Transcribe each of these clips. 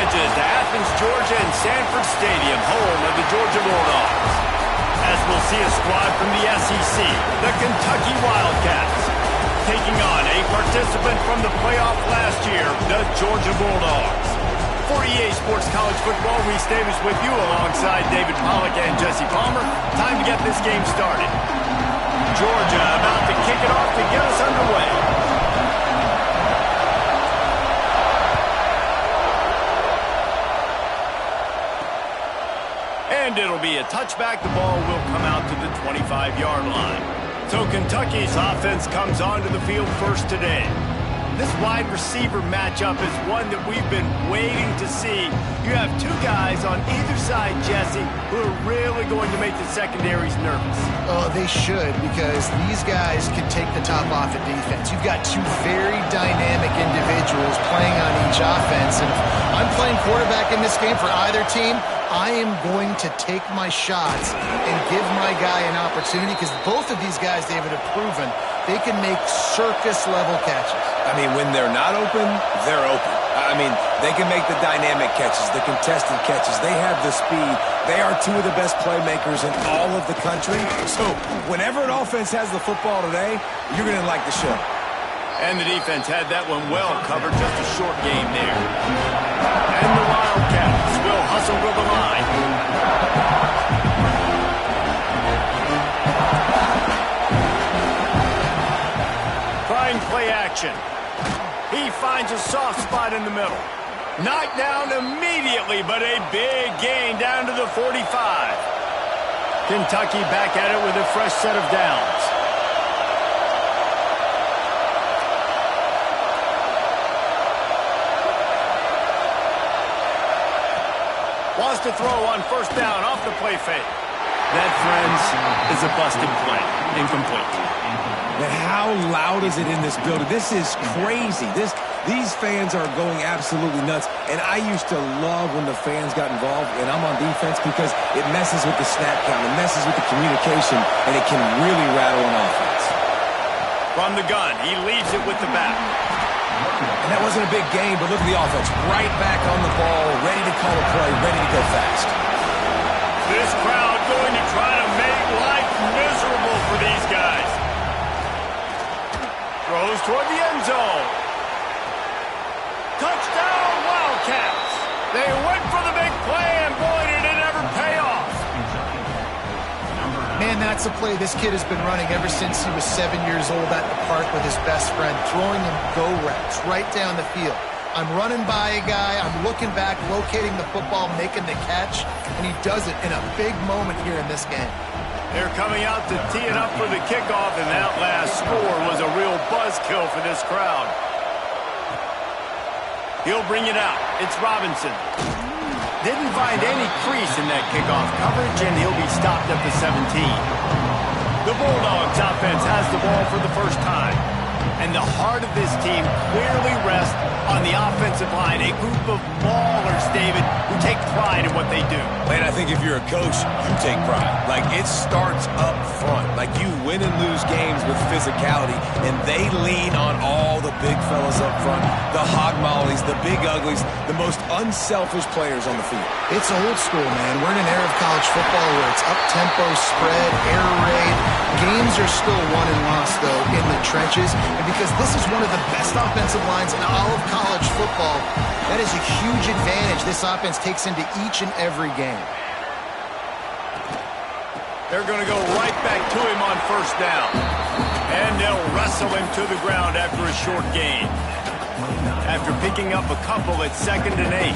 Changes to Athens, Georgia and Sanford Stadium, home of the Georgia Bulldogs. As we'll see a squad from the SEC, the Kentucky Wildcats, taking on a participant from the playoff last year, the Georgia Bulldogs. For EA Sports College Football, Reese Davis with you alongside David Pollack and Jesse Palmer. Time to get this game started. Georgia about to kick it off to get us underway. And it'll be a touchback. The ball will come out to the 25-yard line. So Kentucky's offense comes onto the field first today. This wide receiver matchup is one that we've been waiting to see. You have two guys on either side, Jesse, who are really going to make the secondaries nervous. Oh, they should, because these guys can take the top off of defense. You've got two very dynamic individuals playing on each offense. And if I'm playing quarterback in this game for either team, I am going to take my shots and give my guy an opportunity, because both of these guys, David, have proven they can make circus-level catches. I mean, when they're not open, they're open. I mean, they can make the dynamic catches, the contested catches. They have the speed. They are two of the best playmakers in all of the country. So whenever an offense has the football today, you're going to like the show. And the defense had that one well covered. Just a short game there. And the Wildcats will hustle to the line. Trying play action. He finds a soft spot in the middle. Knocked down immediately, but a big gain down to the 45. Kentucky back at it with a fresh set of downs. Wants to throw on first down off the play fake. That, friends, is a busted play. Incomplete. And how loud is it in this building? This is crazy. These fans are going absolutely nuts. And I used to love when the fans got involved, and I'm on defense, because it messes with the snap count. It messes with the communication, and it can really rattle an offense. From the gun, he leaves it with the back. And that wasn't a big gain, but look at the offense. Right back on the ball, ready to call a play, ready to go fast. This crowd going to try to make life miserable for these guys. Throws toward the end zone. Touchdown, Wildcats. They went for the big play, and boy, did it ever pay off. Man, that's a play this kid has been running ever since he was 7 years old at the park with his best friend, throwing him go routes right down the field. I'm running by a guy, I'm looking back, locating the football, making the catch, and he does it in a big moment here in this game. They're coming out to tee it up for the kickoff, and that last score was a real buzzkill for this crowd. He'll bring it out. It's Robinson. Didn't find any crease in that kickoff coverage, and he'll be stopped at the 17. The Bulldogs offense has the ball for the first time. And the heart of this team clearly rests on the offensive line, a group of maulers, David, who take pride in what they do. Man, I think if you're a coach, you take pride. Like, it starts up front. Like, you win and lose games with physicality, and they lean on all the big fellas up front, the hog mollies, the big uglies, the most unselfish players on the field. It's old school, man. We're in an era of college football where it's up-tempo, spread, air raid. Games are still won and lost, though, in the trenches. And because this is one of the best offensive lines in all of college football, that is a huge advantage this offense takes into each and every game. They're going to go right back to him on first down. And they'll wrestle him to the ground after a short gain. After picking up a couple at 2nd and 8.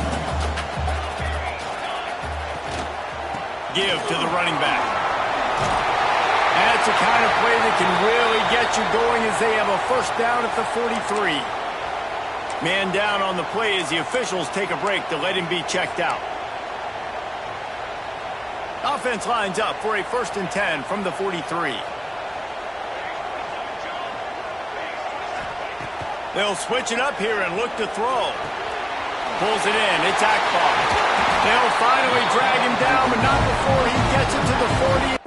Give to the running back. That's the kind of play that can really get you going as they have a first down at the 43. Man down on the play as the officials take a break to let him be checked out. Offense lines up for a 1st and 10 from the 43. They'll switch it up here and look to throw. Pulls it in. It's Akbar. They'll finally drag him down, but not before he gets it to the 40.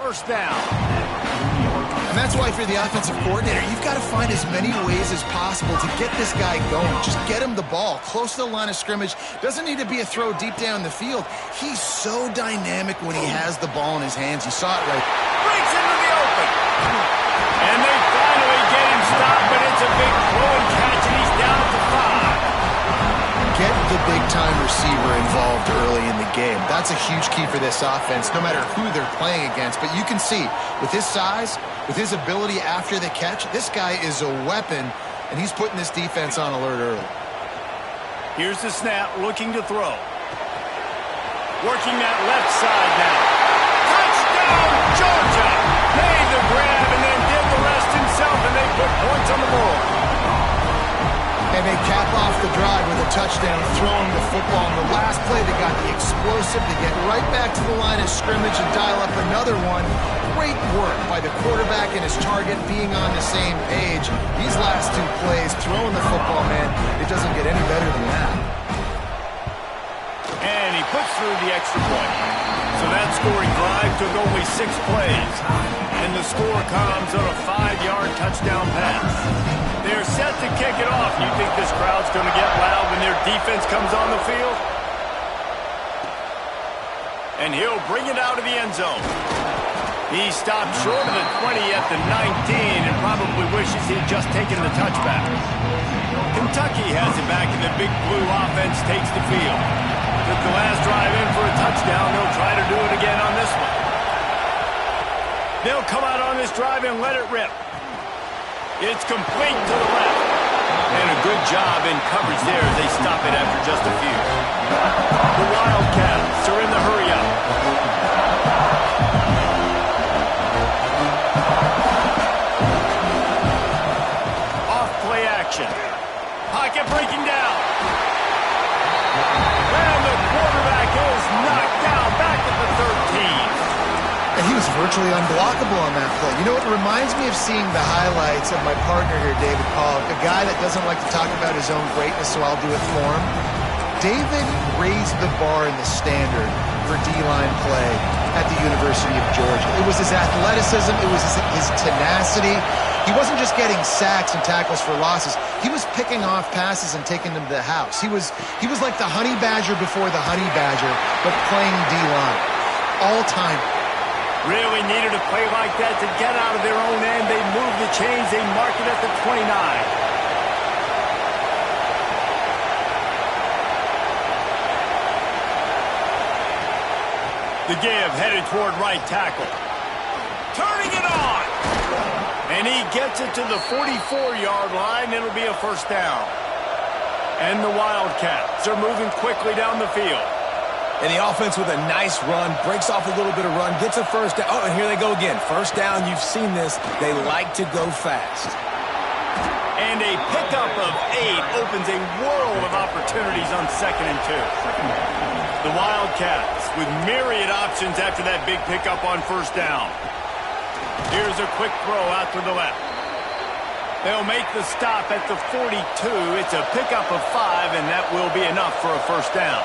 First down. And that's why if you're the offensive coordinator, you've got to find as many ways as possible to get this guy going. Just get him the ball close to the line of scrimmage. Doesn't need to be a throw deep down the field. He's so dynamic when he has the ball in his hands. You saw it right. Breaks into the open. And they finally get him stopped, but it's a big throw and catch, and he's down at the 5. Get the big-time receiver involved early in the game. That's a huge key for this offense, no matter who they're playing against. But you can see, with his size, with his ability after the catch, this guy is a weapon, and he's putting this defense on alert early. Here's the snap, looking to throw. Working that left side now. Touchdown, Georgia! Made the grab and then did the rest himself, and they put points on the board. And they cap off the drive with a touchdown, throwing the football. In the last play, they got the explosive to get right back to the line of scrimmage and dial up another one. Great work by the quarterback and his target being on the same page. These last two plays, throwing the football, man, it doesn't get any better than that. And he puts through the extra point. So that scoring drive took only 6 plays. And the score comes on a 5-yard touchdown pass. They're set to kick it off. You think this crowd's going to get loud when their defense comes on the field? And he'll bring it out of the end zone. He stopped short of the 20 at the 19 and probably wishes he'd just taken the touchback. Kentucky has it back, and the big blue offense takes the field. Took the last drive in for a touchdown. They'll try to do it again on this one. They'll come out on this drive and let it rip. It's complete to the left. And a good job in coverage there as they stop it after just a few. The Wildcats are in the hurry-up. Off-play action. Pocket breaking down. And the quarterback is knocked down back at the 13. And he was virtually unblockable on that play. You know, it reminds me of seeing the highlights of my partner here, David Pollock, a guy that doesn't like to talk about his own greatness, so I'll do it for him. David raised the bar in the standard for D-line play at the University of Georgia. It was his athleticism. It was his tenacity. He wasn't just getting sacks and tackles for losses. He was picking off passes and taking them to the house. He was like the honey badger before the honey badger, but playing D-line. All-time. Really needed a play like that to get out of their own end. They move the chains. They mark it at the 29. The give headed toward right tackle. Turning it on. And he gets it to the 44-yard line. It'll be a first down. And the Wildcats are moving quickly down the field. And the offense with a nice run, breaks off a little bit of run, gets a first down. Oh, and here they go again. First down, you've seen this. They like to go fast. And a pickup of 8 opens a world of opportunities on 2nd and 2. The Wildcats with myriad options after that big pickup on first down. Here's a quick throw out to the left. They'll make the stop at the 42. It's a pickup of 5, and that will be enough for a first down.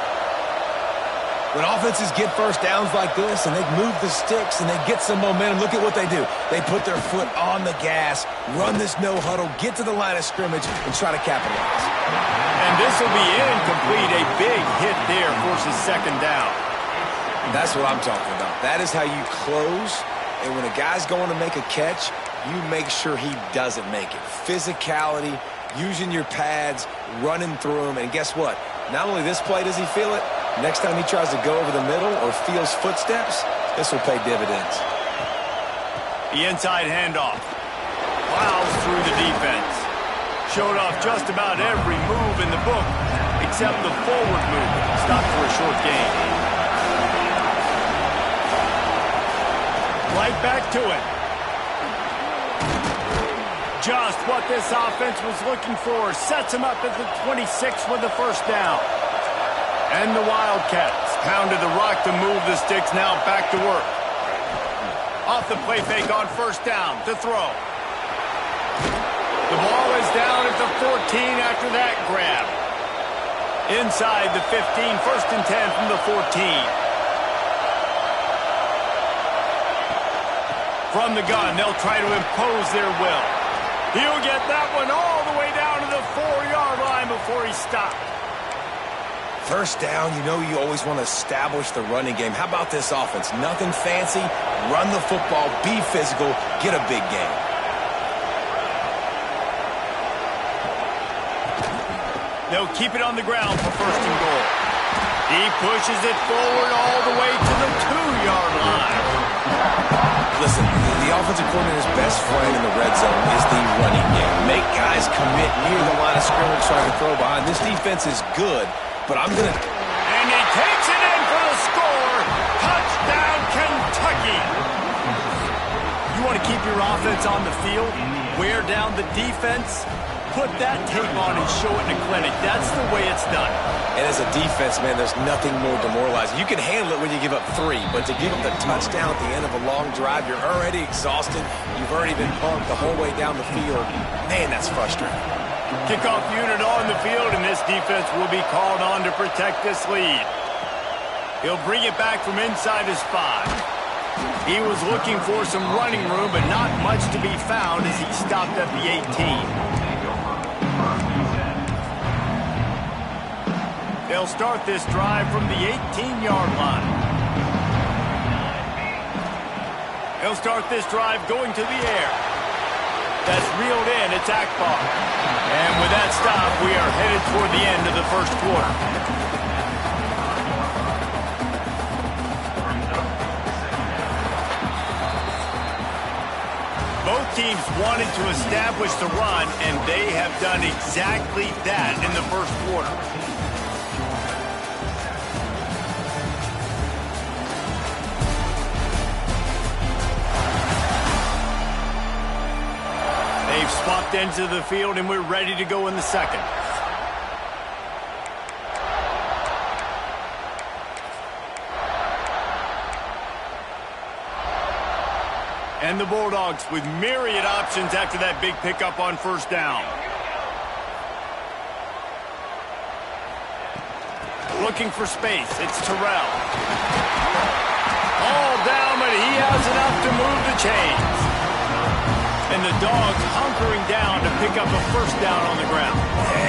When offenses get first downs like this and they move the sticks and they get some momentum, look at what they do. They put their foot on the gas, run this no-huddle, get to the line of scrimmage, and try to capitalize. And this will be incomplete. A big hit there forces second down. That's what I'm talking about. That is how you close, and when a guy's going to make a catch, you make sure he doesn't make it. Physicality, using your pads, running through them, and guess what? Not only this play does he feel it, next time he tries to go over the middle or feels footsteps, this will pay dividends. The inside handoff. Plows through the defense. Showed off just about every move in the book except the forward move. Stopped for a short gain. Right back to it. Just what this offense was looking for. Sets him up at the 26 with the first down. And the Wildcats pounded the rock to move the sticks, now back to work. Off the play fake on first down to throw. The ball is down at the 14 after that grab. Inside the 15, 1st and 10 from the 14. From the gun, they'll try to impose their will. He'll get that one all the way down to the 4-yard line before he stopped. First down, you know you always want to establish the running game. How about this offense? Nothing fancy. Run the football, be physical, get a big gain. They'll keep it on the ground for first and goal. He pushes it forward all the way to the 2-yard line. Listen, the offensive coordinator's best friend in the red zone is the running game. Make guys commit near the line of scrimmage so I can throw behind. This defense is good, but I'm going to... And he takes it in for the score. Touchdown, Kentucky. You want to keep your offense on the field, wear down the defense, put that tape on and show it in a clinic. That's the way it's done. And as a defense, man, there's nothing more demoralizing. You can handle it when you give up 3, but to give up the touchdown at the end of a long drive, you're already exhausted. You've already been punked the whole way down the field. Man, that's frustrating. Kickoff unit on the field, and this defense will be called on to protect this lead. He'll bring it back from inside his 5. He was looking for some running room, but not much to be found as he stopped at the 18. They'll start this drive from the 18-yard line. They'll start this drive going to the air. That's reeled in. It's Akbar. And with that stop, we are headed toward the end of the first quarter. Both teams wanted to establish the run, and they have done exactly that in the first quarter. They've swapped ends of the field, and we're ready to go in the second. And the Bulldogs with myriad options after that big pickup on first down. Looking for space. It's Terrell. All down, but he has enough to move the chains. And the Dogs hunkering down to pick up a first down on the ground.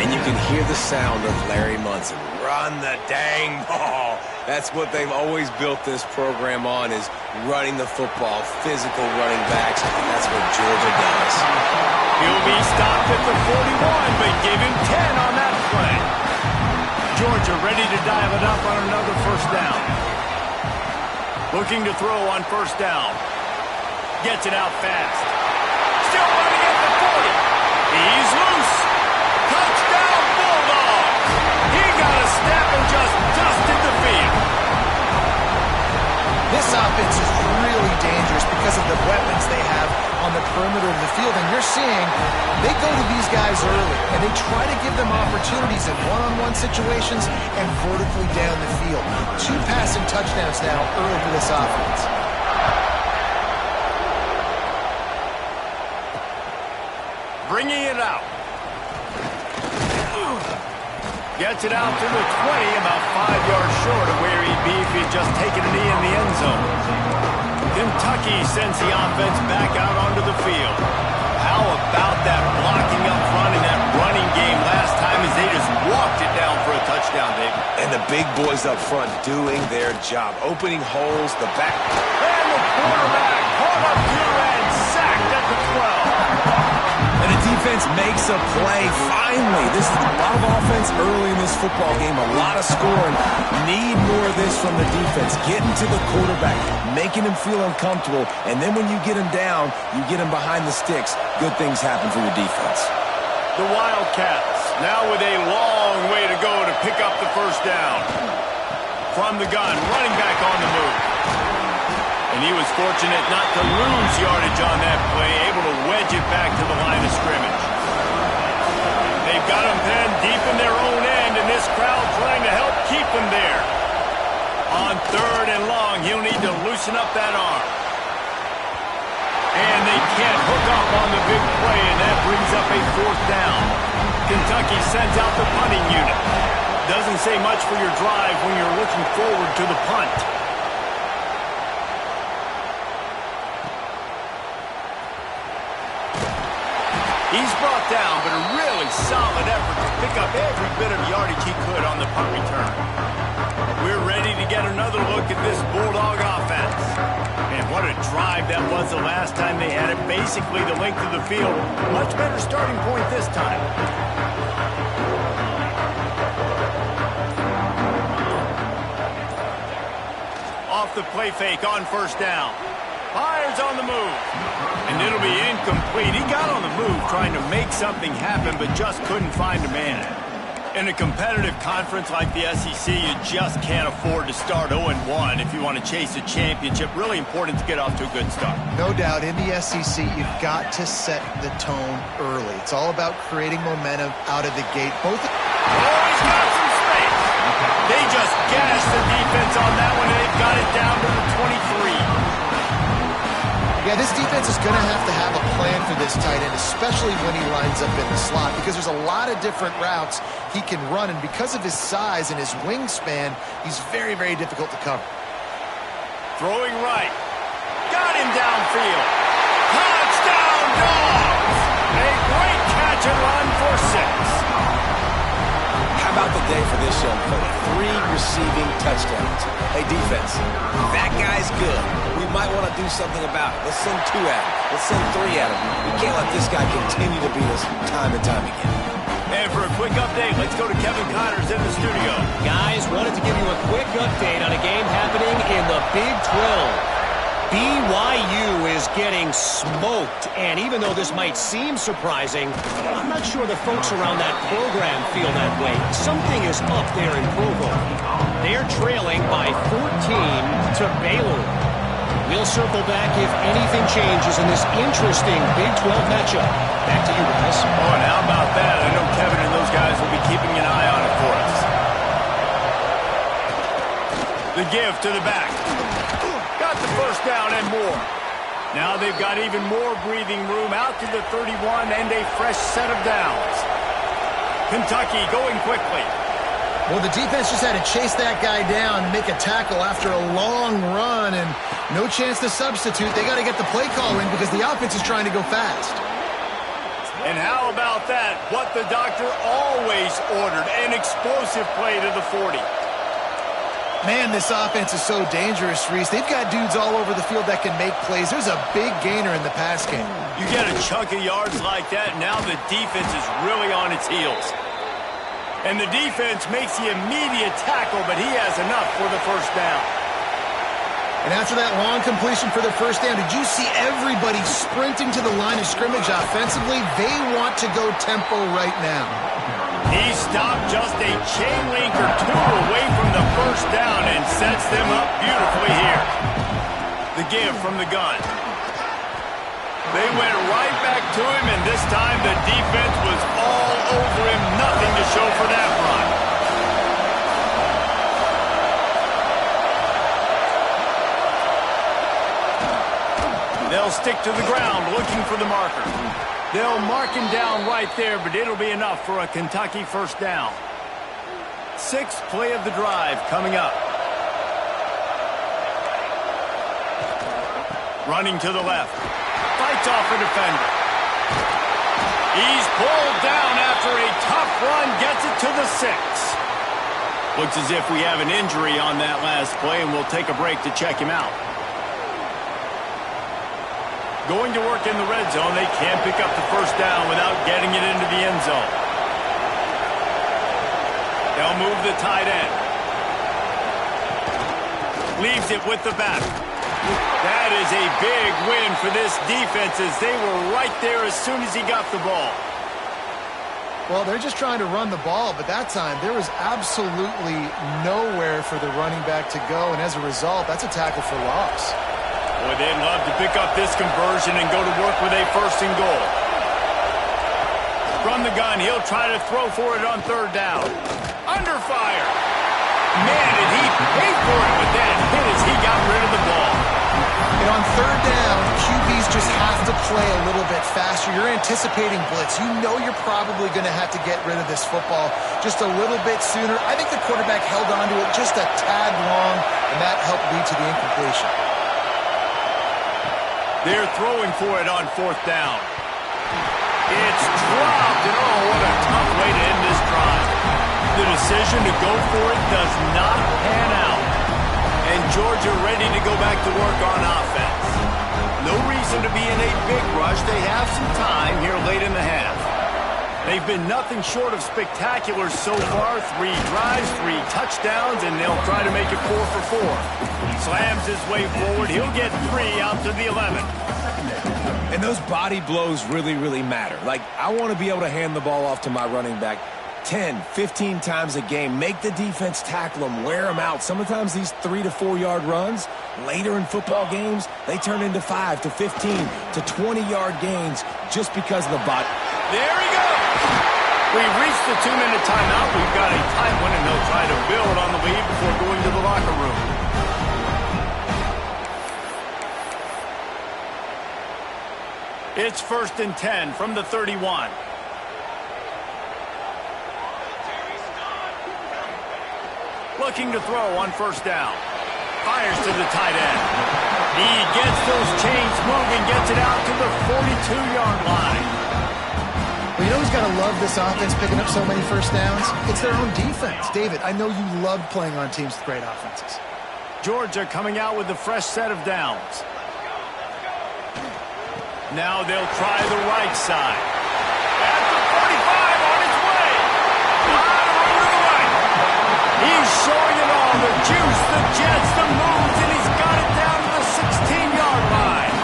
And you can hear the sound of Larry Munson. Run the dang ball. That's what they've always built this program on, is running the football, physical running backs. That's what Georgia does. He'll be stopped at the 41, but give him 10 on that play. Georgia ready to dial it up on another first down. Looking to throw on first down. Gets it out fast. Still running at the 40. He's loose. Touchdown, Bulldogs. He got a step and just dusted the field. This offense is really dangerous because of the weapons they have on the perimeter of the field. And you're seeing they go to these guys early, and they try to give them opportunities in one-on-one situations and vertically down the field. 2 passing touchdowns now early for this offense. Bringing it out. Gets it out to the 20, about 5 yards short of where he'd be if he'd just taken a knee in the end zone. Kentucky sends the offense back out onto the field. How about that blocking up front in that running game last time as they just walked it down for a touchdown, Dave? And the big boys up front doing their job, opening holes, the back. And the quarterback caught up here and sacked at the 12. And the defense makes a play. Finally, this is a lot of offense early in this football game, a lot of scoring. Need more of this from the defense. Getting to the quarterback, making him feel uncomfortable, and then when you get him down, you get him behind the sticks. Good things happen for your defense. The Wildcats now with a long way to go to pick up the first down. From the gun, running back on the move. And he was fortunate not to lose yardage on that play, able to wedge it back to the line of scrimmage. They've got him pinned deep in their own end, and this crowd trying to help keep him there. On 3rd and long, he'll need to loosen up that arm. And they can't hook up on the big play, and that brings up a 4th down. Kentucky sends out the punting unit. Doesn't say much for your drive when you're looking forward to the punt. He's brought down, but a really solid effort to pick up every bit of yardage he could on the punt return. We're ready to get another look at this Bulldog offense. And what a drive that was the last time they had it, basically the length of the field. Much better starting point this time. Off the play fake on first down. Fires on the move. And it'll be incomplete. He got on the move trying to make something happen, but just couldn't find a man. In a competitive conference like the SEC, you just can't afford to start 0-1 if you want to chase a championship. Really important to get off to a good start. No doubt, in the SEC, you've got to set the tone early. It's all about creating momentum out of the gate. Oh, he's got some space. They just gashed the defense on that one, and they've got it down to the 23. Yeah, this defense is going to have a plan for this tight end, especially when he lines up in the slot, because there's a lot of different routes he can run, and because of his size and his wingspan, he's very, very difficult to cover. Throwing right. Got him downfield. Touchdown, Dogs! A great catch and run for 6. How about the day for this young fella? 3 receiving touchdowns. Hey, defense, that guy's good. We might want to do something about it. Let's send 2 at him. Let's send 3 at him. We can't let this guy continue to beat us time and time again. And for a quick update, let's go to Kevin Connors in the studio. Guys, wanted to give you a quick update on a game happening in the Big 12. BYU is getting smoked, and even though this might seem surprising, I'm not sure the folks around that program feel that way. Something is up there in Provo. They're trailing by 14 to Baylor. We'll circle back if anything changes in this interesting Big 12 matchup. Back to you guys. Oh, and how about that? I know Kevin and those guys will be keeping an eye on it for us. The give to the back. Got the first down and more. Now they've got even more breathing room out to the 31 and a fresh set of downs. Kentucky going quickly. Well, the defense just had to chase that guy down and make a tackle after a long run, and no chance to substitute. They got to get the play call in because the offense is trying to go fast. And how about that? What the doctor always ordered, an explosive play to the 40. Man, this offense is so dangerous, Reese. They've got dudes all over the field that can make plays. There's a big gainer in the pass game. You get a chunk of yards like that, now the defense is really on its heels. And the defense makes the immediate tackle, but he has enough for the first down. And after that long completion for the first down, did you see everybody sprinting to the line of scrimmage offensively? They want to go tempo right now. He stopped just a chain link or 2 away from the first down and sets them up beautifully here. The give from the gun. They went right back to him, and this time the defense was all over him. Nothing to show for that run. They'll stick to the ground looking for the marker. They'll mark him down right there, but it'll be enough for a Kentucky first down. 6th play of the drive coming up. Running to the left. Fights off a defender. He's pulled down after a tough run, gets it to the 6. Looks as if we have an injury on that last play, and we'll take a break to check him out. Going to work in the red zone. They can't pick up the first down without getting it into the end zone. They'll move the tight end. Leaves it with the back. That is a big win for this defense as they were right there as soon as he got the ball. Well, they're just trying to run the ball, but that time there was absolutely nowhere for the running back to go, and as a result, that's a tackle for loss. Boy, they'd love to pick up this conversion and go to work with a 1st and goal. From the gun, he'll try to throw for it on 3rd down. Under fire. Man, did he pay for it with that hit as he got rid of the ball. And on 3rd down, QBs just have to play a little bit faster. You're anticipating blitz. You know you're probably going to have to get rid of this football just a little bit sooner. I think the quarterback held onto it just a tad long, and that helped lead to the incompletion. They're throwing for it on 4th down. It's dropped, and oh, what a tough way to end this drive. The decision to go for it does not pan out. And Georgia ready to go back to work on offense. No reason to be in a big rush. They have some time here late in the half. They've been nothing short of spectacular so far. 3 drives, 3 touchdowns, and they'll try to make it 4 for 4. Slams his way forward. He'll get 3 out to the 11. And those body blows really, really matter. Like, I want to be able to hand the ball off to my running back 10, 15 times a game. Make the defense tackle them, wear them out. Sometimes these 3 to 4 yard runs, later in football games, they turn into 5 to 15 to 20-yard gains just because of the body. There he goes. We've reached the 2-minute timeout. We've got a tight one, and they'll try to build on the lead before going to the locker room. It's 1st and 10 from the 31. Looking to throw on 1st down. Fires to the tight end. He gets those chains moving, gets it out to the 42-yard line. Well, you know who's got to love this offense picking up so many first downs? It's their own defense. David, I know you love playing on teams with great offenses. Georgia coming out with a fresh set of downs. Now they'll try the right side. At the 45 on its way. Over the right. He's showing it all. The juice, the jets, the moves, and he's got it down to the 16-yard line.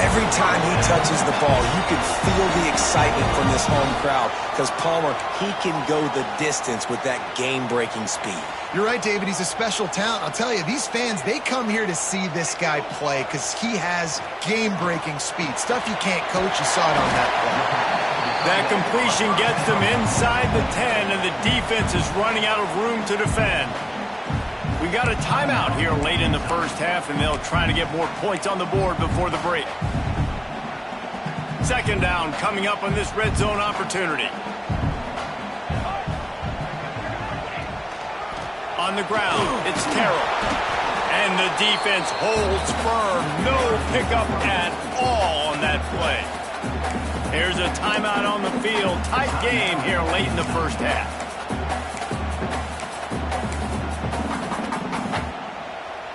Every time he touches the ball, you can feel the excitement from this home crowd because Palmer, he can go the distance with that game-breaking speed. You're right, David. He's a special talent. I'll tell you, these fans, they come here to see this guy play because he has game-breaking speed. Stuff you can't coach. You saw it on that play. That completion gets them inside the 10, and the defense is running out of room to defend. We got a timeout here late in the first half, and they'll try to get more points on the board before the break. 2nd down coming up on this red zone opportunity. On the ground, it's Terrell. And the defense holds firm. No pickup at all on that play. Here's a timeout on the field. Tight game here late in the first half.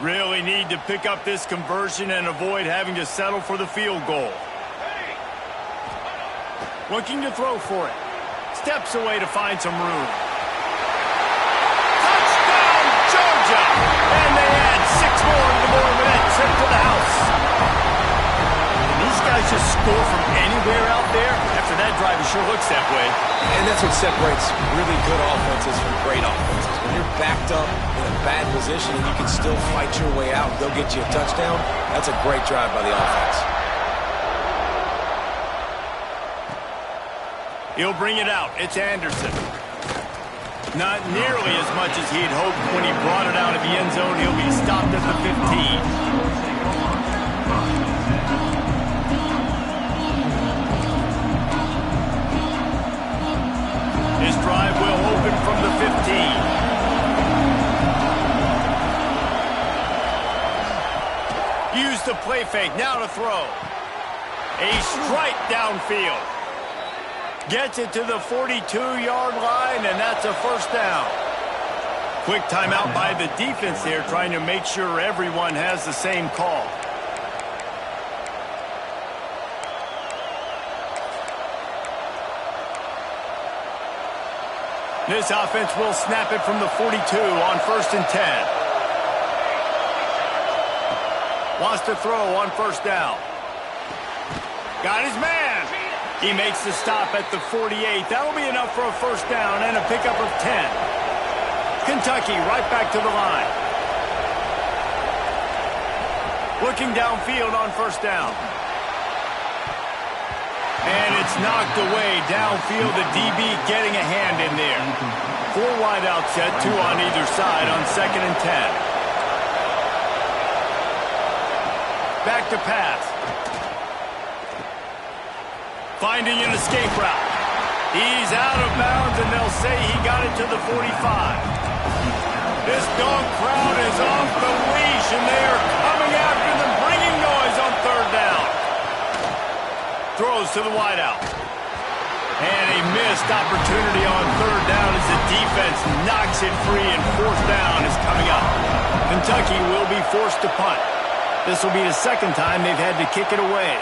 Really need to pick up this conversion and avoid having to settle for the field goal. Looking to throw for it. Steps away to find some room. Touchdown, Georgia! And they add 6 more to the board with that trip to the house. Can these guys just score from anywhere out there? After that drive, it sure looks that way. And that's what separates really good offenses from great offenses. When you're backed up in a bad position and you can still fight your way out and go get you a touchdown, that's a great drive by the offense. He'll bring it out. It's Anderson. Not nearly as much as he'd hoped when he brought it out of the end zone. He'll be stopped at the 15. His drive will open from the 15. Use the play fake. Now to throw. A strike downfield. Gets it to the 42-yard line, and that's a 1st down. Quick timeout by the defense there, trying to make sure everyone has the same call. This offense will snap it from the 42 on 1st and 10. Wants to throw on 1st down. Got his man. He makes the stop at the 48. That'll be enough for a 1st down and a pickup of 10. Kentucky right back to the line. Looking downfield on 1st down. And it's knocked away downfield. The DB getting a hand in there. 4 wide out set, 2 on either side on 2nd and 10. Back to pass. Finding an escape route. He's out of bounds, and they'll say he got it to the 45. This dog crowd is off the leash, and they are coming after them, bringing noise on 3rd down. Throws to the wideout. And a missed opportunity on third down as the defense knocks it free, and fourth down is coming up. Kentucky will be forced to punt. This will be the second time they've had to kick it away.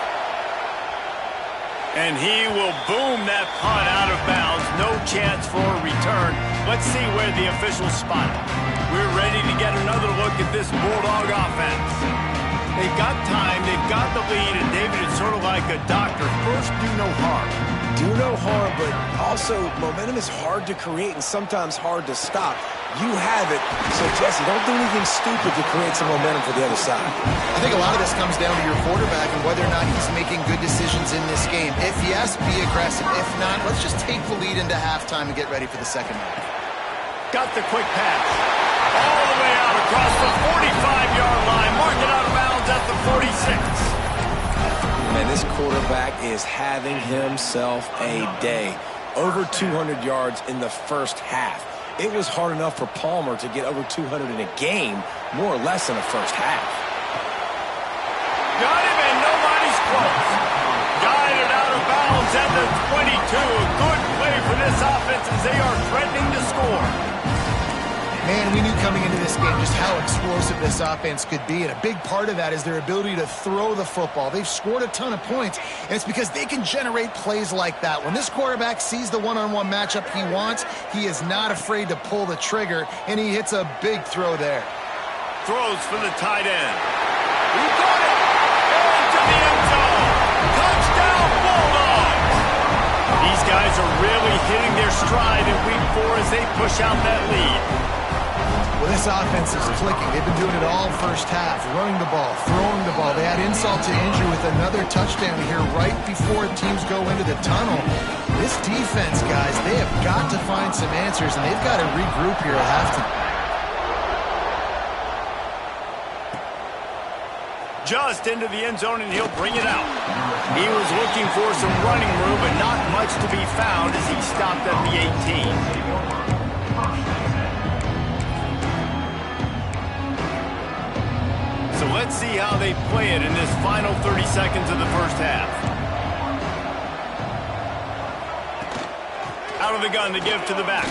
And he will boom that punt out of bounds. No chance for a return. Let's see where the officials spot it. We're ready to get another look at this Bulldog offense. They've got time, they've got the lead, and David, it's sort of like a doctor. First, do no harm. Do no harm, but also momentum is hard to create and sometimes hard to stop. You have it, so Jesse, don't do anything stupid to create some momentum for the other side. I think a lot of this comes down to your quarterback and whether or not he's making good decisions in this game. If yes, be aggressive. If not, let's just take the lead into halftime and get ready for the second half. Got the quick pass. All the way out across the 45-yard line. Mark it out of bounds at the 46. Man, this quarterback is having himself a day. Over 200 yards in the first half. It was hard enough for Palmer to get over 200 in a game, more or less in the first half. Got him, and nobody's close. Guided out of bounds at the 22. A good play for this offense as they are threatening to score. Man, we knew coming into this game just how explosive this offense could be, and a big part of that is their ability to throw the football. They've scored a ton of points, and it's because they can generate plays like that. When this quarterback sees the one-on-one matchup he wants, he is not afraid to pull the trigger, and he hits a big throw there. Throws for the tight end. He got it! Into the end zone! Touchdown, Bulldogs! These guys are really hitting their stride in Week 4 as they push out that lead. Well, this offense is clicking. They've been doing it all first half, running the ball, throwing the ball. They had insult to injury with another touchdown here right before teams go into the tunnel. This defense, guys, they have got to find some answers, and they've got to regroup here at halftime. Just into the end zone, and he'll bring it out. He was looking for some running room, but not much to be found as he stopped at the 18. So let's see how they play it in this final 30 seconds of the first half. Out of the gun to give to the back.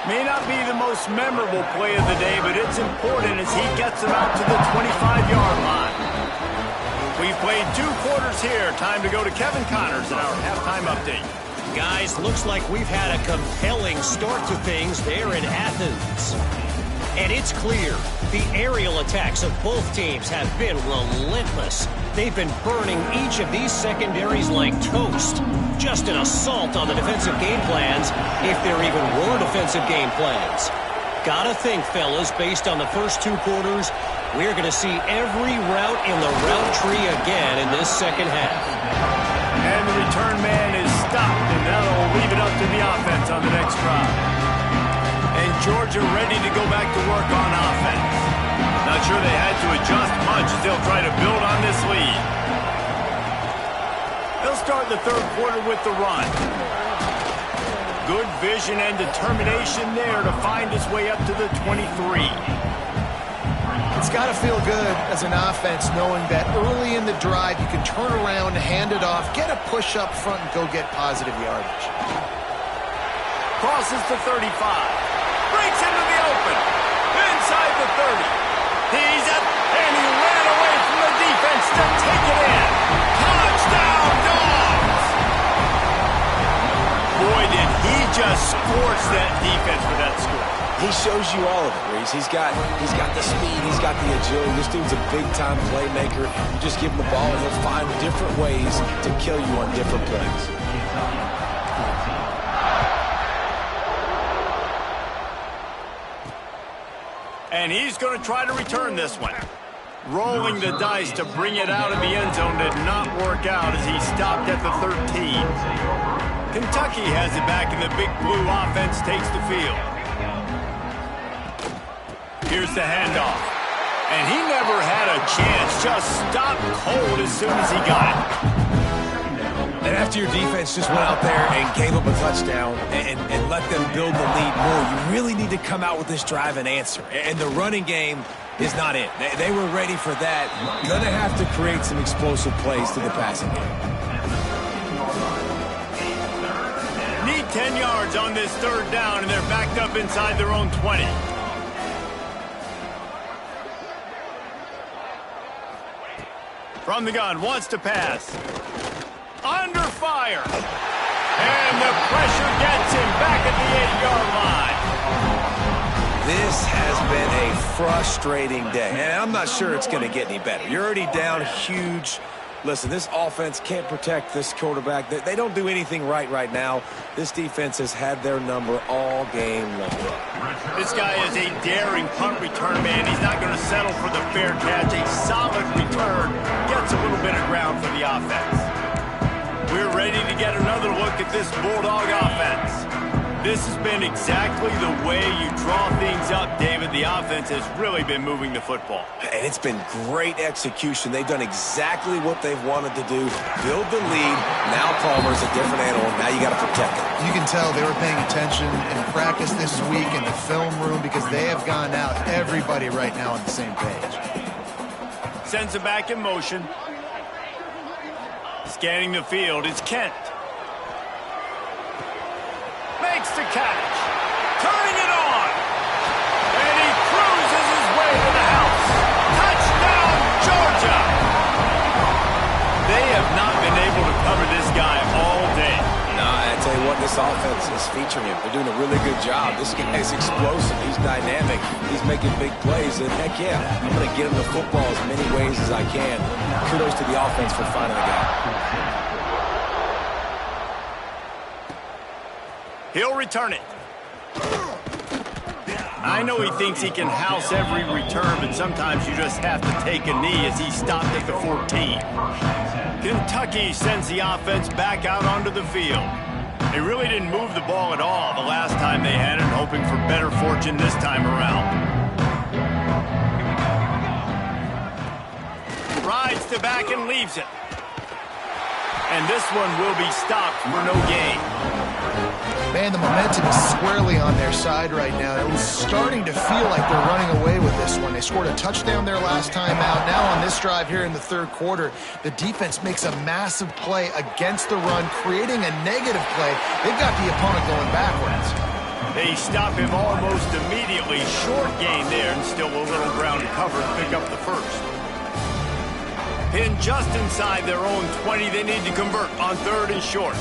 May not be the most memorable play of the day, but it's important as he gets them out to the 25-yard line. We've played 2 quarters here. Time to go to Kevin Connors in our halftime update. Guys, looks like we've had a compelling start to things there in Athens. And it's clear, the aerial attacks of both teams have been relentless. They've been burning each of these secondaries like toast. Just an assault on the defensive game plans, if there even were defensive game plans. Gotta think, fellas, based on the first 2 quarters, we're going to see every route in the route tree again in this second half. And the return man is stopped, and that'll leave it up to the offense on the next drive. And Georgia ready to go back to work on offense. Not sure they had to adjust much as they'll try to build on this lead. They'll start the third quarter with the run. Good vision and determination there to find his way up to the 23. It's got to feel good as an offense knowing that early in the drive you can turn around, hand it off, get a push up front, and go get positive yardage. Crosses the 35. Breaks into the open. Inside the 30. He's up, and he ran away from the defense to take it in. Touchdown, Dogs! Boy, did he just scorch that defense with that score. He shows you all of it, Reese. He's got the speed, he's got the agility. This dude's a big-time playmaker. You just give him the ball, and he'll find different ways to kill you on different plays. And he's going to try to return this one. Rolling the dice to bring it out of the end zone did not work out as he stopped at the 13. Kentucky has it back, and the Big Blue offense takes the field. Here's the handoff. And he never had a chance. Just stopped cold as soon as he got it. And after your defense just went out there and gave up a touchdown and let them build the lead more, you really need to come out with this drive and answer. And the running game is not it. They were ready for that. Going to have to create some explosive plays to the passing game. Need 10 yards on this third down, and they're backed up inside their own 20. From the gun, wants to pass. Under fire. And the pressure gets him back at the 8-yard line. This has been a frustrating day, and I'm not sure it's going to get any better. You're already down huge. Listen, this offense can't protect this quarterback. They don't do anything right now. This defense has had their number all game long. This guy is a daring punt return man. He's not going to settle for the fair catch. A solid return gets a little bit of ground for the offense. We're ready to get another look at this Bulldog offense. This has been exactly the way you draw things up, David. The offense has really been moving the football. And it's been great execution. They've done exactly what they've wanted to do. Build the lead. Now Palmer's a different animal. Now you got to protect it. You can tell they were paying attention in practice this week in the film room because they have gone out, everybody right now on the same page. Sends it back in motion. Scanning the field, it's Kent. Makes the catch. Turning it on. And he cruises his way to the house. Touchdown, Georgia. They have not been able to cover this guy all day. No, I tell you what, this offense is featuring him. They're doing a really good job. This guy's explosive. He's dynamic. He's making big plays. And heck yeah, I'm going to get him the football as many ways as I can. Kudos to the offense for finding the guy. He'll return it. I know he thinks he can house every return, but sometimes you just have to take a knee as he's stopped at the 14. Kentucky sends the offense back out onto the field. They really didn't move the ball at all the last time they had it, hoping for better fortune this time around. Rides to back and leaves it. And this one will be stopped for no gain. Man, the momentum is squarely on their side right now. It was starting to feel like they're running away with this one. They scored a touchdown their last time out. Now on this drive here in the third quarter, the defense makes a massive play against the run, creating a negative play. They've got the opponent going backwards. They stop him almost immediately. Short gain there, and still a little ground to cover to pick up the first. Pinned just inside their own 20. They need to convert on third and short.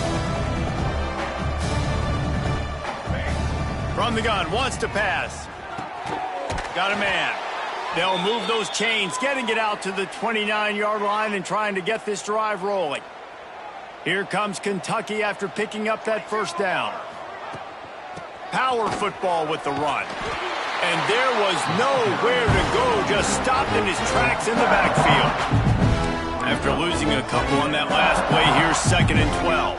From the gun, wants to pass. Got a man. They'll move those chains, getting it out to the 29-yard line and trying to get this drive rolling. Here comes Kentucky after picking up that first down. Power football with the run. And there was nowhere to go, just stopped in his tracks in the backfield. After losing a couple on that last play, here's 2nd and 12.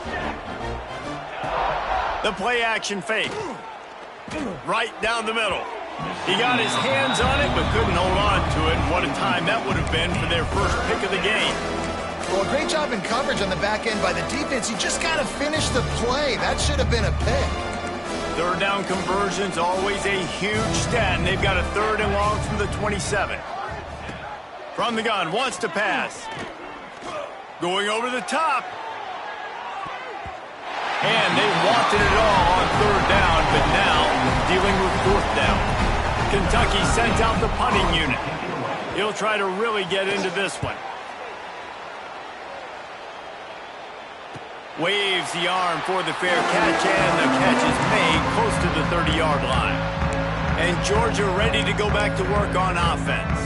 The play action fake. Right down the middle. He got his hands on it, but couldn't hold on to it. And what a time that would have been for their first pick of the game. Well, a great job in coverage on the back end by the defense. You just got to finish the play. That should have been a pick. Third down conversion's always a huge stat, and they've got a 3rd and long from the 27. From the gun, wants to pass. Going over the top. And they wanted it all on 3rd down, but now dealing with 4th down. Kentucky sends out the punting unit. He'll try to really get into this one. Waves the arm for the fair catch, and the catch is made close to the 30-yard line. And Georgia ready to go back to work on offense.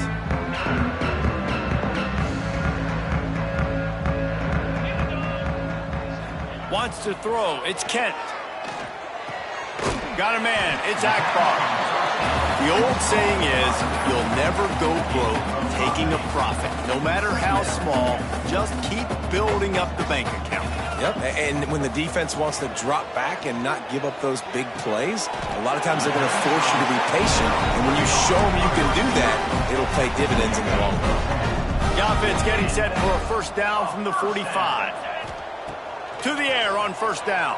Wants to throw. It's Kent. Got a man. It's Akbar. The old saying is, you'll never go broke taking a profit. No matter how small, just keep building up the bank account. Yep, and when the defense wants to drop back and not give up those big plays, a lot of times they're going to force you to be patient. And when you show them you can do that, it'll pay dividends in the long run. The offense getting set for a first down from the 45. To the air on first down.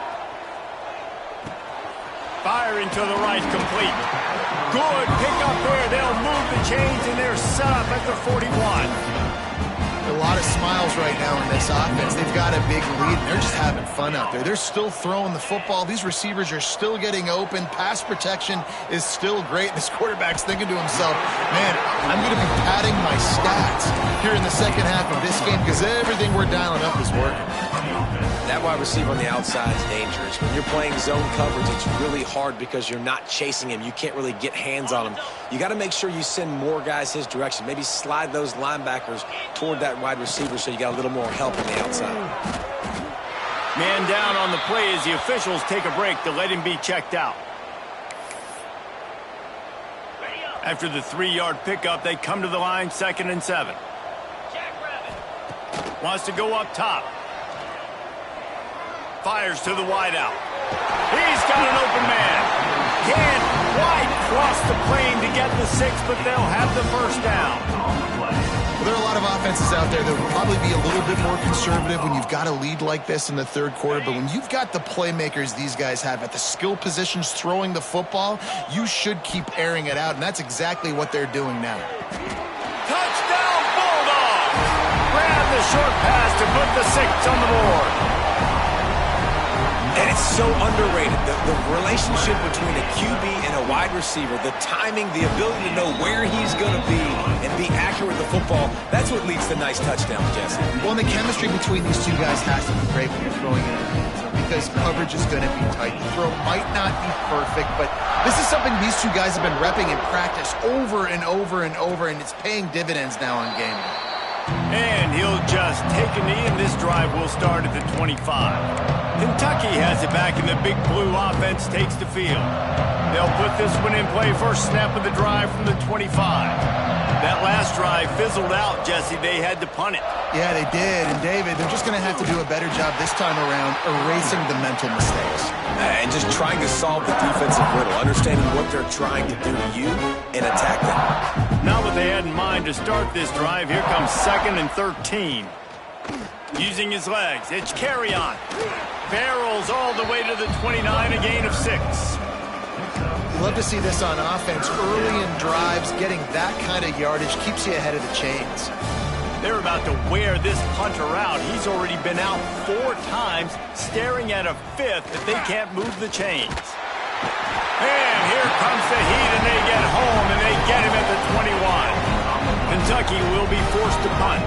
Firing to the right, complete. Good pick up there. They'll move the chains, and they're set up at the 41. A lot of smiles right now in this offense. They've got a big lead, and they're just having fun out there. They're still throwing the football. These receivers are still getting open. Pass protection is still great. This quarterback's thinking to himself, man, I'm going to be padding my stats here in the second half of this game because everything we're dialing up is working. That wide receiver on the outside is dangerous. When you're playing zone coverage, it's really hard because you're not chasing him. You can't really get hands on him. You got to make sure you send more guys his direction. Maybe slide those linebackers toward that wide receiver so you got a little more help on the outside. Man down on the play as the officials take a break to let him be checked out. After the 3-yard pickup, they come to the line, 2nd and 7. Wants to go up top. Fires to the wideout. He's got an open man. Can't quite cross the plane to get the 6, but they'll have the first down. Well, there are a lot of offenses out there that will probably be a little bit more conservative when you've got a lead like this in the third quarter. But when you've got the playmakers these guys have at the skill positions throwing the football, you should keep airing it out, and that's exactly what they're doing now. Touchdown, Bulldogs! Grab the short pass to put the 6 on the board. And it's so underrated, the relationship between a QB and a wide receiver, the timing, the ability to know where he's going to be and be accurate with the football, that's what leads to nice touchdowns, Jesse. Well, and the chemistry between these two guys has to be great when you're throwing in the end zone because coverage is going to be tight. The throw might not be perfect, but this is something these two guys have been repping in practice over and over and over, and it's paying dividends now on game day. And he'll just take a knee, and this drive will start at the 25. Kentucky has it back, and the big blue offense takes the field. They'll put this one in play, first snap of the drive from the 25. That last drive fizzled out, Jesse. They had to punt it. Yeah, they did. And, David, they're just going to have to do a better job this time around erasing the mental mistakes. And just trying to solve the defensive riddle, understanding what they're trying to do to you and attack them. Not what they had in mind to start this drive. Here comes 2nd and 13. Using his legs, it's carry on. Barrels all the way to the 29, a gain of 6. Love to see this on offense. Early in drives, getting that kind of yardage keeps you ahead of the chains. They're about to wear this punter out. He's already been out 4 times, staring at a 5th that they can't move the chains. And here comes the heat, and they get home, and they get him at the 21. Kentucky will be forced to punt.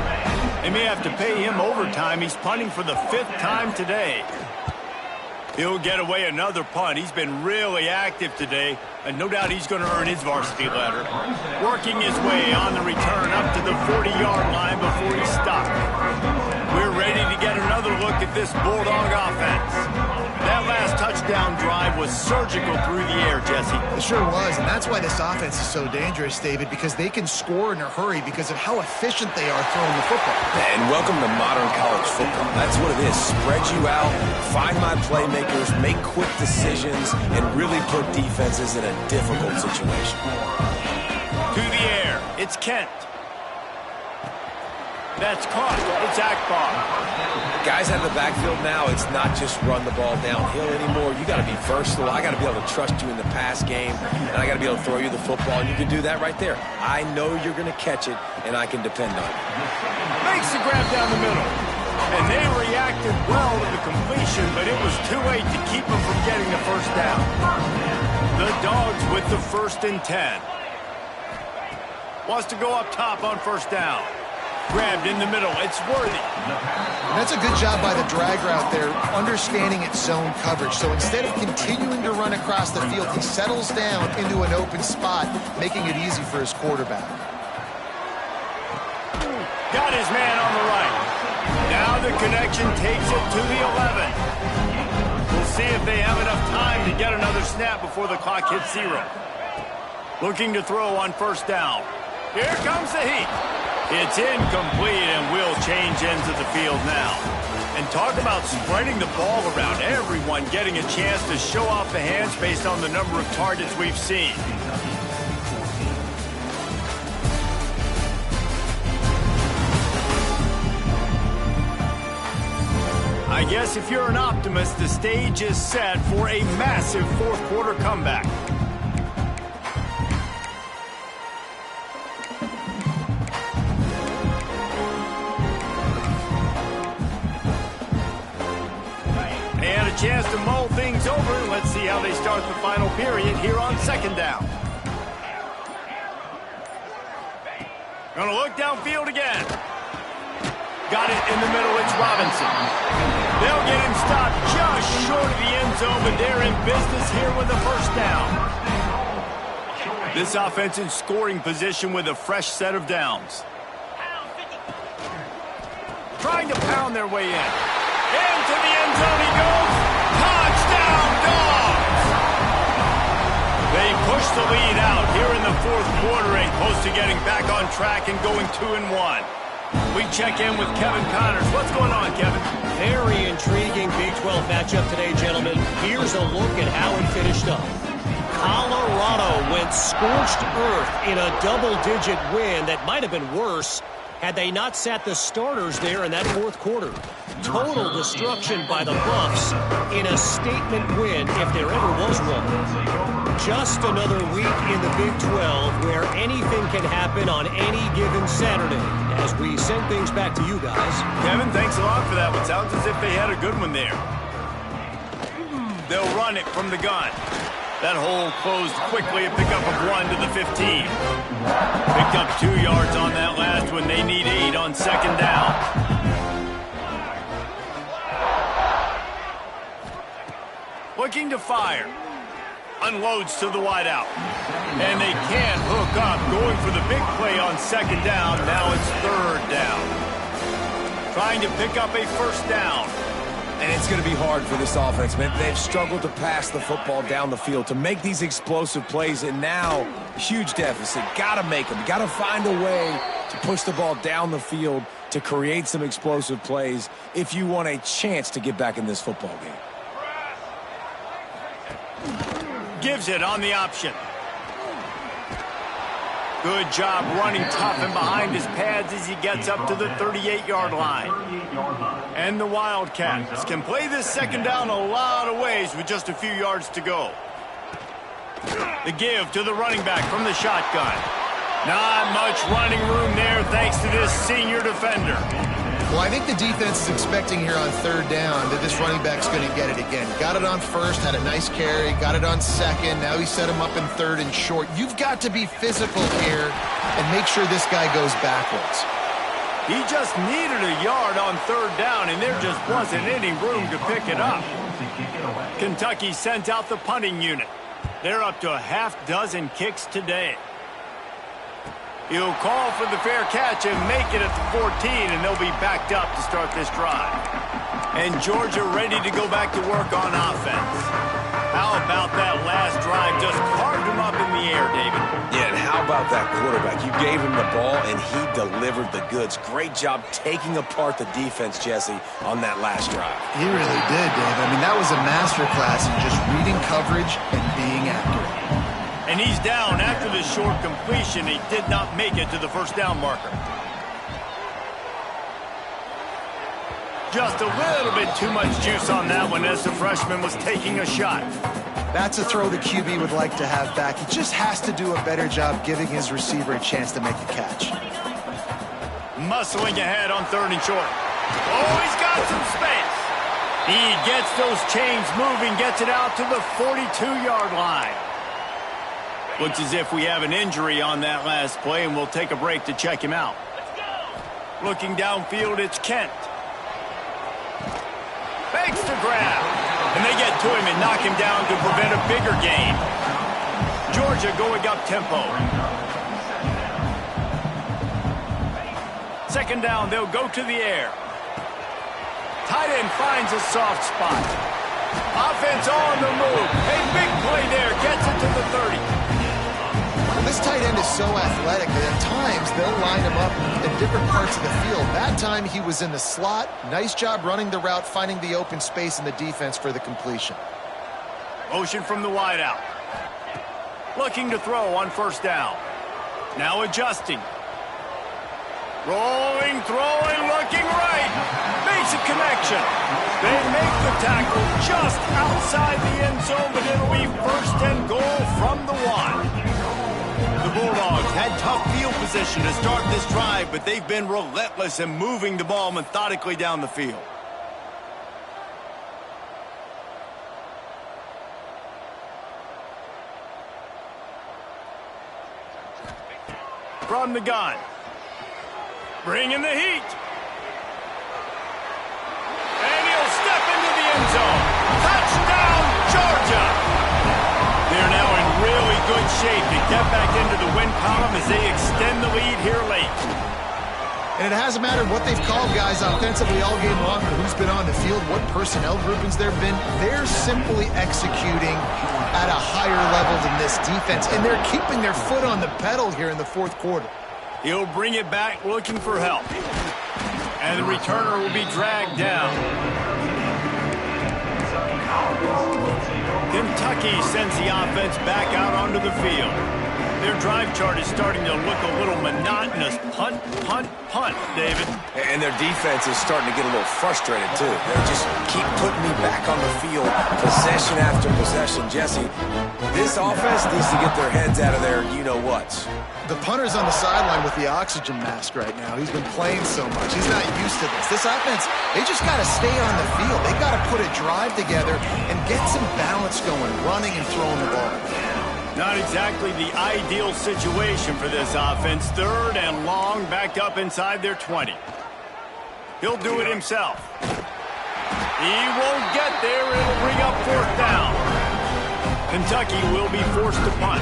They may have to pay him overtime. He's punting for the 5th time today. He'll get away another punt. He's been really active today, and no doubt he's going to earn his varsity letter. Working his way on the return up to the 40-yard line before he stopped. We're ready to get another look at this Bulldog offense. That last touchdown drive was surgical through the air, Jesse. It sure was, and that's why this offense is so dangerous, David, because they can score in a hurry because of how efficient they are throwing the football. And welcome to modern college football. That's what it is. Spread you out, find my playmakers, make quick decisions, and really put defenses in a difficult situation. To the air, it's Kent. That's caught. It's Akbar. Guys out of the backfield now, it's not just run the ball downhill anymore. You got to be versatile. I got to be able to trust you in the pass game, and I got to be able to throw you the football, and you can do that right there. I know you're going to catch it, and I can depend on it. Makes the grab down the middle. And they reacted well to the completion, but it was too late to keep them from getting the first down. The Dogs with the 1st and 10. Wants to go up top on first down. Grabbed in the middle. It's Worthy. And that's a good job by the drag route there, understanding its zone coverage. So instead of continuing to run across the field, he settles down into an open spot, making it easy for his quarterback. Got his man on the right. Now the connection takes it to the 11. We'll see if they have enough time to get another snap before the clock hits 0. Looking to throw on first down. Here comes the heat. It's incomplete, and we'll change ends of the field now. And talk about spreading the ball around. Everyone getting a chance to show off the hands based on the number of targets we've seen. I guess if you're an optimist, the stage is set for a massive fourth-quarter comeback. chance to mull things over. Let's see how they start the final period here on second down. Gonna look downfield again. Got it in the middle, it's Robinson. They'll get him stopped just short of the end zone, but they're in business here with a first down. This offense in scoring position with a fresh set of downs. Trying to pound their way in. Into the end zone he goes. Touchdown, Dogs! They push the lead out here in the fourth quarter and close to getting back on track and going 2-1. We check in with Kevin Connors. What's going on, Kevin? Very intriguing Big 12 matchup today, gentlemen. Here's a look at how it finished up. Colorado went scorched earth in a double-digit win that might have been worse had they not sat the starters there in that fourth quarter. Total destruction by the Buffs in a statement win if there ever was one. Just another week in the Big 12 where anything can happen on any given Saturday. As we send things back to you guys. Kevin, thanks a lot for that one. Sounds as if they had a good one there. They'll run it from the gun. That hole closed quickly, a pickup of 1 to the 15. Picked up 2 yards on that last one. They need 8 on second down. Looking to fire. Unloads to the wideout. And they can't hook up. Going for the big play on second down. Now it's third down. Trying to pick up a first down. And it's going to be hard for this offense, man. They've struggled to pass the football down the field, to make these explosive plays, and now, huge deficit. Got to make them. Got to find a way to push the ball down the field to create some explosive plays if you want a chance to get back in this football game. Gives it on the option. Good job running tough and behind his pads as he gets up to the 38-yard line. And the Wildcats can play this second down a lot of ways with just a few yards to go. The give to the running back from the shotgun. Not much running room there thanks to this senior defender. Well, I think the defense is expecting here on third down that this running back's going to get it again. Got it on first, had a nice carry, got it on second. Now he set him up in third and short. You've got to be physical here and make sure this guy goes backwards. He just needed a yard on third down, and there just wasn't any room to pick it up. Kentucky sends out the punting unit. They're up to a half-dozen kicks today. He'll call for the fair catch and make it at the 14, and they'll be backed up to start this drive. And Georgia ready to go back to work on offense. How about that last drive? Just carved him up in the air, David. Yeah, and how about that quarterback? You gave him the ball, and he delivered the goods. Great job taking apart the defense, Jesse, on that last drive. He really did, Dave. I mean, that was a masterclass in just reading coverage and being accurate. And he's down after the short completion. He did not make it to the first down marker. Just a little bit too much juice on that one as the freshman was taking a shot. That's a throw the QB would like to have back. He just has to do a better job giving his receiver a chance to make the catch. Muscling ahead on third and short. Oh, he's got some space. He gets those chains moving, gets it out to the 42-yard line. Looks as if we have an injury on that last play, and we'll take a break to check him out. Looking downfield, it's Kent. Fakes to grab. And they get to him and knock him down to prevent a bigger gain. Georgia going up tempo. Second down, they'll go to the air. Tight end finds a soft spot. Offense on the move. A big play there. Gets it to the 30. This tight end is so athletic that at times they'll line him up in different parts of the field. That time he was in the slot. Nice job running the route, finding the open space in the defense for the completion. Motion from the wideout. Looking to throw on first down. Now adjusting. Rolling, throwing, looking right. Makes a connection. They make the tackle just outside the end zone, but it'll be first and goal from the 1. The Bulldogs had tough field position to start this drive, but they've been relentless in moving the ball methodically down the field. from the gun. Bringing the heat. And he'll step into the end zone. Touchdown, Georgia! They're now in really good shape to get back into the win column as they extend the lead here late. And it hasn't mattered what they've called guys offensively all game long or who's been on the field, what personnel groupings there have been. They're simply executing at a higher level than this defense, and they're keeping their foot on the pedal here in the fourth quarter. He'll bring it back looking for help. And the returner will be dragged down. Kentucky sends the offense back out onto the field. Their drive chart is starting to look a little monotonous. Punt, punt, punt, David. And their defense is starting to get a little frustrated, too. They just keep putting me back on the field, possession after possession. Jesse, this offense needs to get their heads out of their you-know-whats. The punter's on the sideline with the oxygen mask right now. He's been playing so much. He's not used to this. This offense, they just got to stay on the field. They got to put a drive together and get some balance going, running and throwing the ball. Not exactly the ideal situation for this offense. Third and long, back up inside their 20. He'll do it himself. He won't get there. It'll bring up fourth down. Kentucky will be forced to punt.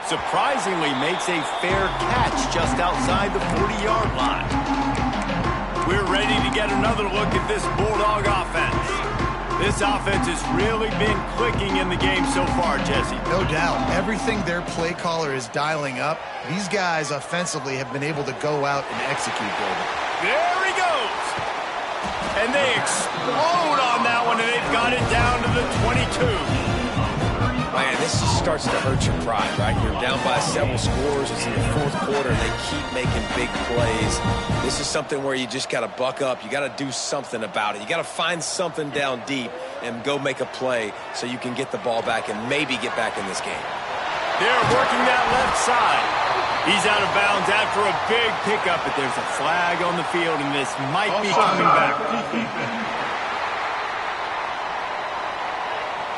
Surprisingly makes a fair catch just outside the 40-yard line. We're ready to get another look at this Bulldog offense. This offense has really been clicking in the game so far, Jesse. No doubt. Everything their play caller is dialing up, these guys offensively have been able to go out and execute, David. There he goes. And they explode on that one, and they've got it down to the 22. Man, this just starts to hurt your pride, right? You're down by several scores. It's in the fourth quarter, and they keep making big plays. This is something where you just got to buck up. You got to do something about it. You got to find something down deep and go make a play so you can get the ball back and maybe get back in this game. They're working that left side. He's out of bounds after a big pickup, but there's a flag on the field, and this might be coming back.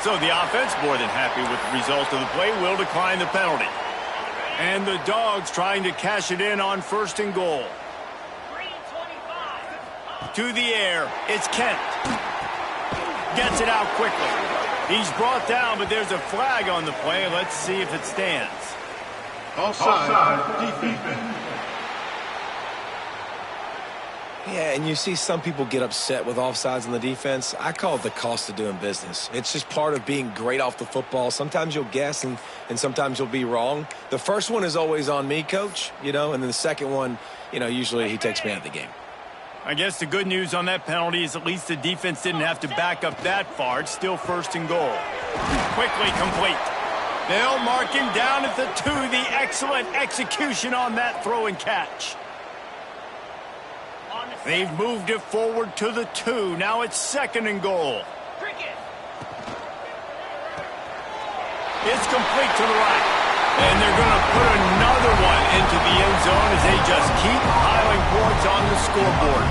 So the offense, more than happy with the result of the play, will decline the penalty. And the Dogs trying to cash it in on first and goal. To the air, it's Kent. Gets it out quickly. He's brought down, but there's a flag on the play. Let's see if it stands. Offside, defense. Yeah, and you see some people get upset with offsides in the defense. I call it the cost of doing business. It's just part of being great off the football. Sometimes you'll guess and sometimes you'll be wrong. The first one is always on me, Coach, and then the second one, usually he takes me out of the game. I guess the good news on that penalty is at least the defense didn't have to back up that far. It's still first and goal. Quickly complete. They'll mark him down at the 2. The excellent execution on that throw and catch. They've moved it forward to the 2. Now it's second and goal. It's complete to the right. And they're going to put another one into the end zone as they just keep piling points on the scoreboard.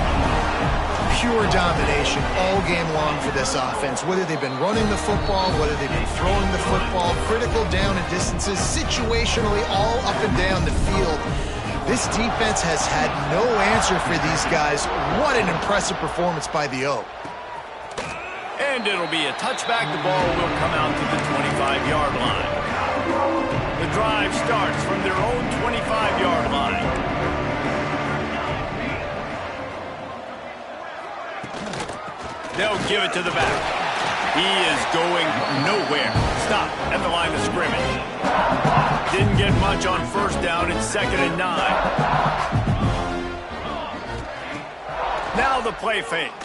Pure domination all game long for this offense. Whether they've been running the football, whether they've been throwing the football, critical down and distances, situationally all up and down the field. This defense has had no answer for these guys. What an impressive performance by the O. And it'll be a touchback. The ball will come out to the 25-yard line. The drive starts from their own 25-yard line. They'll give it to the back. He is going nowhere. Stop at the line of scrimmage. Didn't get much on first down. It's second and 9. Now the play fake. And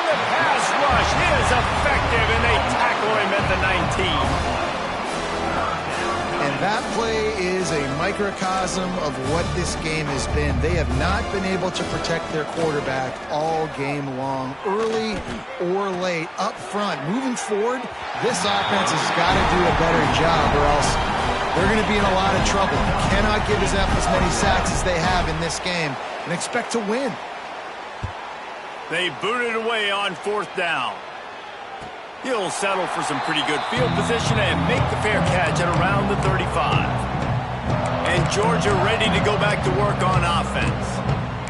the pass rush is effective, and they tackle him at the 19. And that play is a microcosm of what this game has been. They have not been able to protect their quarterback all game long, early or late, up front. Moving forward, this offense has got to do a better job or else they're going to be in a lot of trouble. You cannot give as many sacks as they have in this game and expect to win. They boot it away on 4th down. He'll settle for some pretty good field position and make the fair catch at around the 35. And Georgia ready to go back to work on offense.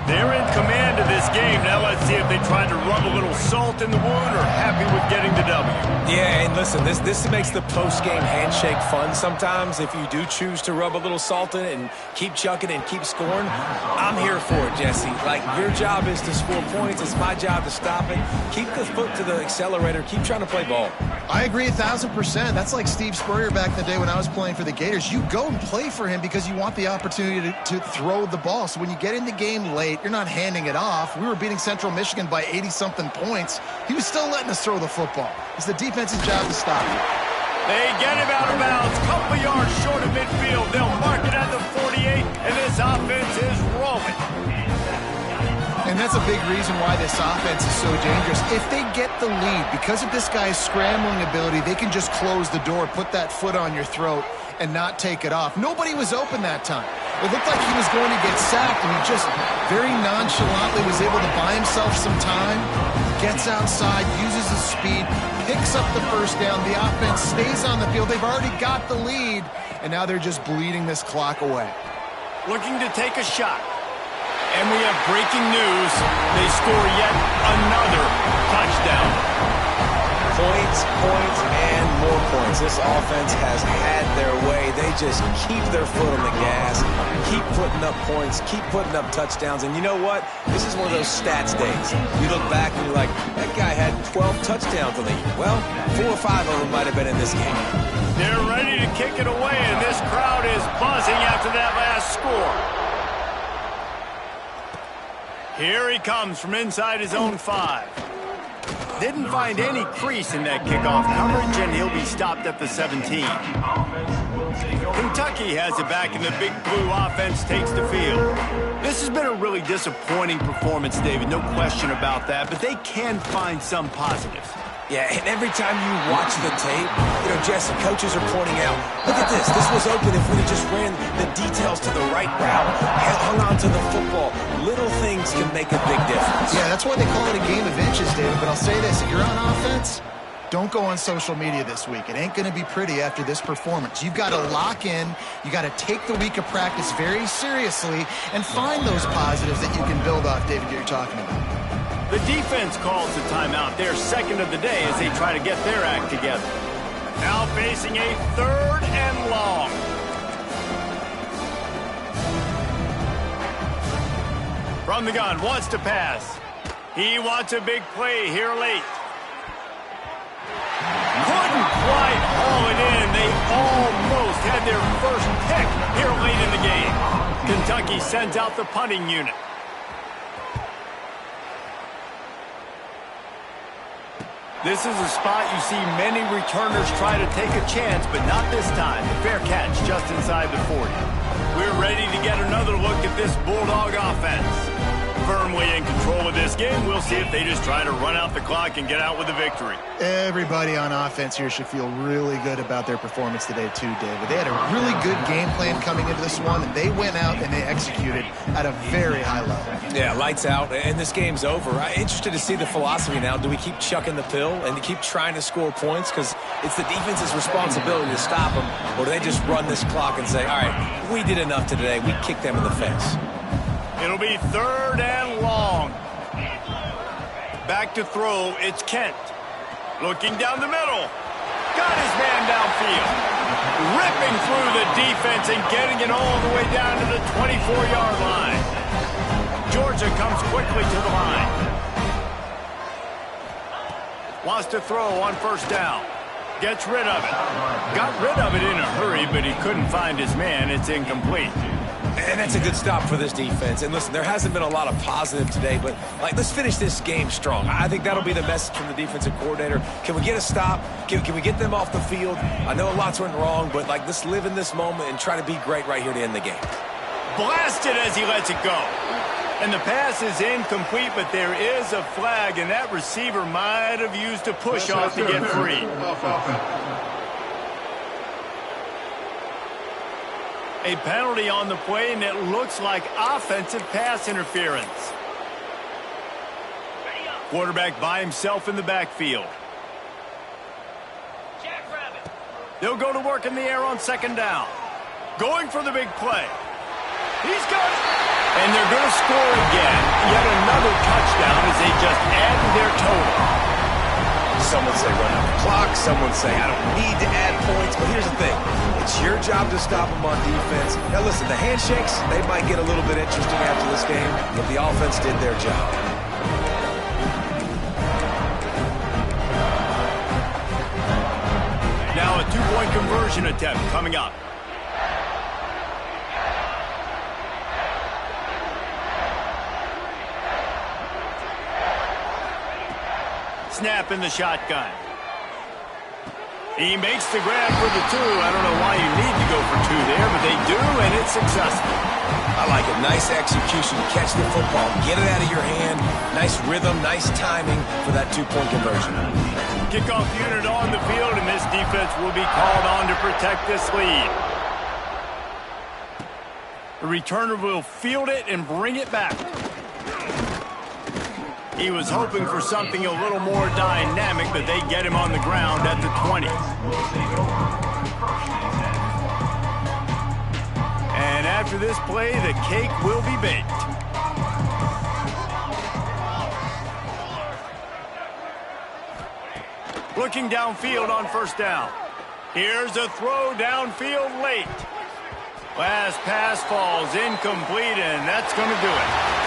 They're in command of this game. Now let's see if they try to rub a little salt in the wound or happy with getting the W. Yeah, and listen, this makes the post-game handshake fun sometimes. If you do choose to rub a little salt in it and keep chucking and keep scoring, I'm here for it, Jesse. Like, your job is to score points. It's my job to stop it. Keep the foot to the accelerator. Keep trying to play ball. I agree 1,000%. That's like Steve Spurrier back in the day when I was playing for the Gators. You go and play for him because you want the opportunity to throw the ball. So when you get in the game late, you're not handing it off. We were beating Central Michigan by 80-something points. He was still letting us throw the football. It's the defense's job to stop it. They get him out of bounds, couple yards short of midfield. They'll mark it at the 48, and this offense is rolling. And that's a big reason why this offense is so dangerous. If they get the lead, because of this guy's scrambling ability, they can just close the door, put that foot on your throat, and not take it off. Nobody was open that time. It looked like he was going to get sacked, and he just very nonchalantly was able to buy himself some time, gets outside, uses his speed, picks up the first down. The offense stays on the field. They've already got the lead, and now they're just bleeding this clock away. Looking to take a shot. And we have breaking news. They score yet another touchdown. Points, points, and more points. This offense has had their way. They just keep their foot on the gas, keep putting up points, keep putting up touchdowns. And you know what? This is one of those stats days. You look back and you're like, that guy had 12 touchdowns on the year. Well, 4 or 5 of them might have been in this game. They're ready to kick it away, and this crowd is buzzing after that last score. Here he comes from inside his own 5. Didn't find any crease in that kickoff coverage, and he'll be stopped at the 17. Kentucky has it back, and the Big Blue offense takes the field. This has been a really disappointing performance, David, no question about that, but they can find some positives. Yeah, and every time you watch the tape, you know, Jesse, coaches are pointing out, look at this. This was open if we just ran the details to the right route, hung on to the football. Little things can make a big difference. Yeah, that's why they call it a game of inches, David. But I'll say this, if you're on offense, don't go on social media this week. It ain't going to be pretty after this performance. You've got to lock in. You got to take the week of practice very seriously and find those positives that you can build off, David, you're talking about. The defense calls the timeout, their second of the day, as they try to get their act together. Now facing a 3rd and long. From the gun, wants to pass. He wants a big play here late. Couldn't quite haul it in. They almost had their first pick here late in the game. Kentucky sends out the punting unit. This is a spot you see many returners try to take a chance, but not this time. The fair catch just inside the 40. We're ready to get another look at this Bulldog offense. Firmly in control of this game. We'll see if they just try to run out the clock and get out with a victory. Everybody on offense here should feel really good about their performance today too, David. They had a really good game plan coming into this one, and they went out and they executed at a very high level. Yeah, lights out, and this game's over. I'm interested to see the philosophy now. Do we keep chucking the pill and keep trying to score points? Because it's the defense's responsibility to stop them, or do they just run this clock and say, all right, we did enough today. We kicked them in the face. It'll be 3rd and long. Back to throw, it's Kent. Looking down the middle. Got his man downfield. Ripping through the defense and getting it all the way down to the 24-yard line. Georgia comes quickly to the line. Wants to throw on 1st down. Gets rid of it. Got rid of it in a hurry, but he couldn't find his man. It's incomplete. And that's a good stop for this defense. And listen, there hasn't been a lot of positive today, but let's finish this game strong. I think that'll be the message from the defensive coordinator. Can we get a stop? Can we get them off the field? I know lots went wrong, but let's live in this moment and try to be great right here to end the game. Blasted as he lets it go. And the pass is incomplete, but there is a flag, and that receiver might have used a push-off to get free. A penalty on the play, and it looks like offensive pass interference. Quarterback by himself in the backfield. They'll go to work in the air on second down. Going for the big play. He's got it. And they're going to score again. Yet another touchdown as they just add to their total. Some would say run out the clock. Some would say I don't need to add points. But here's the thing. It's your job to stop them on defense. Now listen, the handshakes, they might get a little bit interesting after this game, but the offense did their job. Now a two-point conversion attempt coming up. Snap in the shotgun. He makes the grab for the two. I don't know why you need to go for two there, but they do, and it's successful. I like it. Nice execution. Catch the football. Get it out of your hand. Nice rhythm, nice timing for that two-point conversion. Kickoff unit on the field, and this defense will be called on to protect this lead. The returner will field it and bring it back. He was hoping for something a little more dynamic, but they get him on the ground at the 20. And after this play, the cake will be baked. Looking downfield on first down. Here's a throw downfield late. Last pass falls incomplete, and that's going to do it.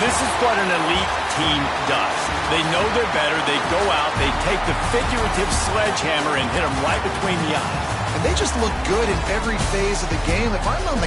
This is what an elite team does. They know they're better. They go out. They take the figurative sledgehammer and hit them right between the eyes. And they just look good in every phase of the game. If I'm on the